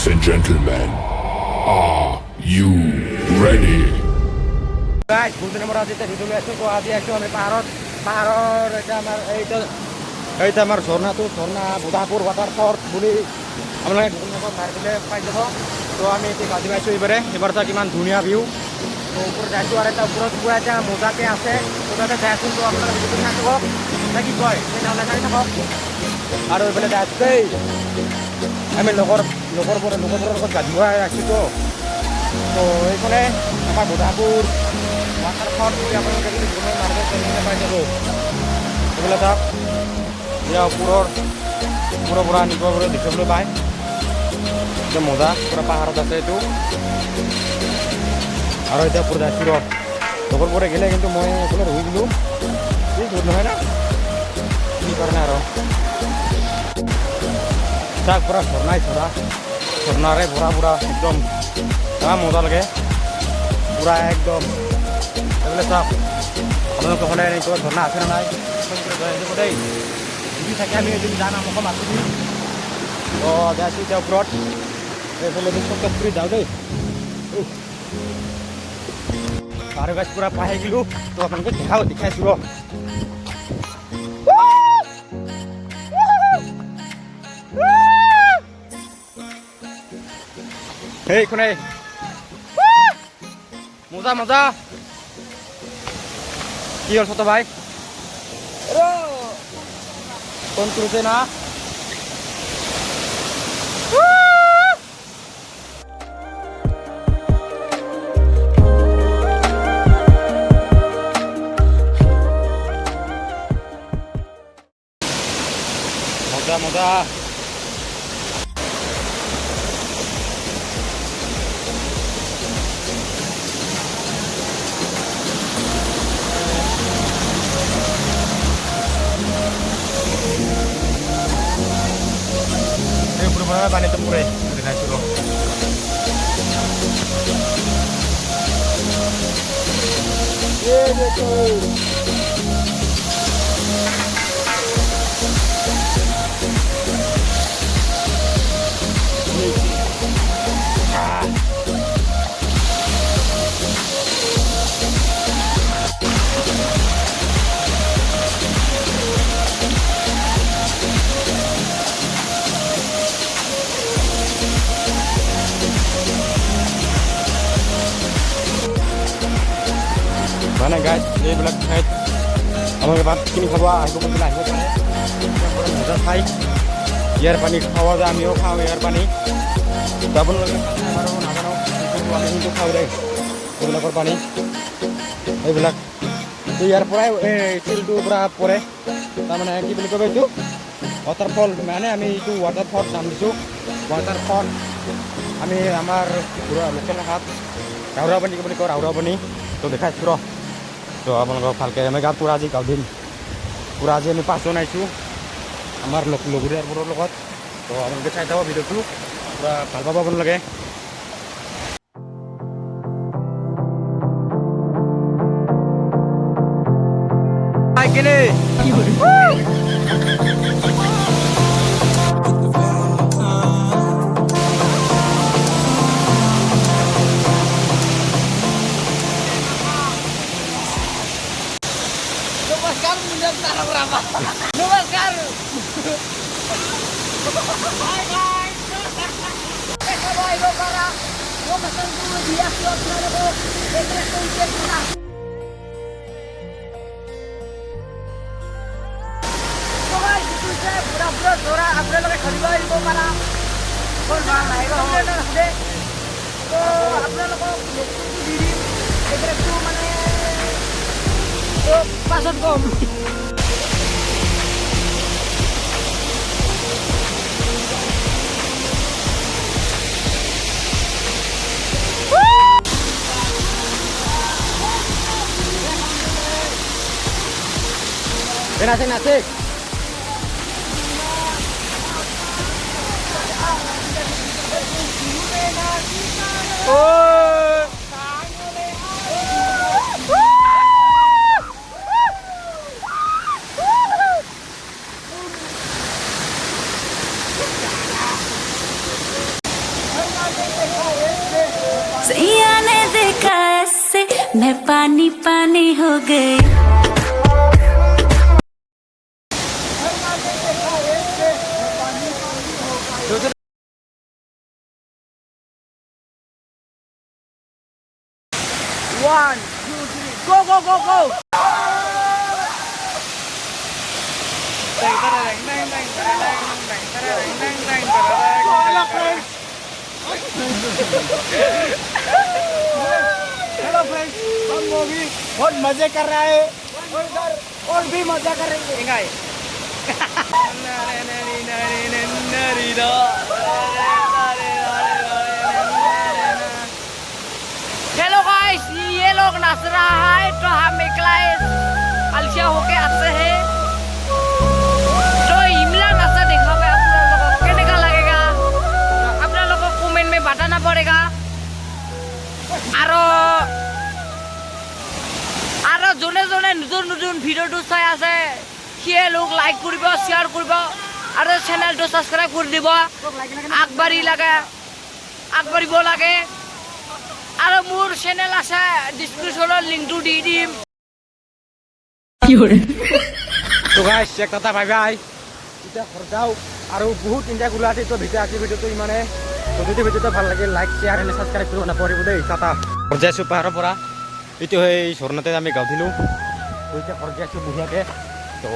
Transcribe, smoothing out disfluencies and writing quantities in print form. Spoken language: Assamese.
Ladies and gentlemen, are you ready? Guys, বুলদিনে আমরা আজ এটা ভিডিও আছো তো আজ একটু আমি পাহাড়ের এটা আমার এইটা আমার ঝর্ণা বুধাপুর ওয়াটারফল বলি আমরা মারিলে পাই যাব তো আমি এতে গাড়ি পাইছো এবারে তো কিমান ধুনিয়া ভিউ তো উপরে যাইছো আর এটা উপরে পুরা এটা মজাতে আছে তো তাতে যাইছো তো আপনারা ভিডিও না থাকক নাকি কয় সেই নাম লাগাই থাকক আর ওইবেলে যাচ্ছে আমি লগৰ লগত গাড়ি আছি তো এইফালে আমাৰ বুধাপুৰ ওয়াটারফল বলে আপনাদের যদি ঘুরে মারবে তো পাই যাব এগুলো থাক ইয়া পুরো নিব পুরো দেখিবলৈ পায় একদম মজা পুরো পাহাড়ত আছে এইটো আৰু এতিয়া পুৰো যাচ্ছি লগৰ পৰে গেলে কিন্তু মই এইফালে ৰৈ দিলোঁ এই দূৰ নহয় না কি কাৰণে আৰু তাক পুৰা ঝৰ্ণাৰে ভৰা একদম মজা লাগে পুৰা একদম এগুলো সব আপনাৰ কখনো এনেকুৱা ঝর্ণা আছে না নাই দেই যদি থাকে আমি এদিন যাম আমাকে মাতি দিম তো যাইছো এতিয়া ওপৰত এইফালে চব ফুৰি যাওঁ দেই আৰু গাছ পুৰা পাই গেলোঁ তো আপোনালোকে দেখাইছোঁ ৰ এইখনে মজা কি হল ছোট ভাই কোন তুলছে না মজা পানি তো পুরে দেখাইছিল মানে গাইজ এইবিলাক ঠাইত আমালোকে ভাত কিনি খাব আহিব পাৰিলে আহিব পাৰে মজা ঠাই ইয়াৰ পানী খাৱা যায় আমিও খাওঁ ইয়াৰ পানী আপোনালোকে আৰু নাজানো আমি কিন্তু খাওঁ দেই এইবিলাকৰ পানী এইবিলাক ইয়াৰ পৰাই এই শিলটোৰ পৰা পৰে তাৰমানে কি বুলি ক'ব এইটো ৱাটাৰফল মানে আমি এইটো ৱাটাৰফল নাম দিছোঁ ৱাটাৰফল আমি আমাৰ লোকেল ভাষাত ৰাউৰা পানী বুলি কওঁ ৰাউৰা পানী তো দেখাইছোঁ ৰ তো আপোনালোকক ভালকৈ আমি পুৰা আজি গাঁও দিম পুৰা আজি আমি পাঁচজন আহিছোঁ আমাৰ লগৰীয়াবোৰৰ লগত তো আপোনালোকে চাই থাকক ভিডিঅ'টো পুৰা ভাল পাব আপোনালোকে नमस्कार Hai guys Ikaw ay para Yo masantulo dia slot na ako Petres content na So guys itu saya pura-pura sora Apre lagi khariba ibo para Kon bang naik ho na hade So apre logo boktu diri Petres tu mane So pasod kom Asik. Oh. पानी हो गई। One, two, three, go, go, go, go! Hello friends, हम वो भी बहुत मजे कर रहा है और इधर और भी मजा कर रहे हैं। हेलो गाइस, ये लोग नाच रहा है तो हम एकला अलसिया होके आते हैं। तो इमला नाचा देखा हुआ आप लोगों को कैसा लगेगा आप लोगों को कमेंट में बताना पड़ेगा। और जोने जोने नतुन नतुन ভিডিওটো চাই আছে সিয়ে লোক লাইক কৰিব শেয়াৰ কৰিব আৰু চেনেলটো সাবস্ক্ৰাইব কৰি দিব। আগবাঢ়িব লাগে আৰু মোৰ চেনেল আছে ডিসক্ৰিপশনৰ লিংকটো দি দিম। তো গাইছ এক কথা বাই বাই এতিয়া ঘৰ যাওঁ আৰু বহুত ইণ্ডিয়া গোলাটি তো ভিডিঅ' আছে ভিডিঅ'টো ইমানে তো যদি ভিডিঅ'টো ভাল লাগে লাইক শ্বেয়াৰ এণ্ড ছাবস্ক্ৰাইব কৰিব নাপাহৰিব দেই। টাটা। ঘৰ যাইছোঁ পাহাৰৰ পৰা এইটো সেই ঝৰ্ণাতে আমি গাঁৱত দিলোঁ এতিয়া ঘৰ যাইছোঁ বঢ়িয়াকৈ তো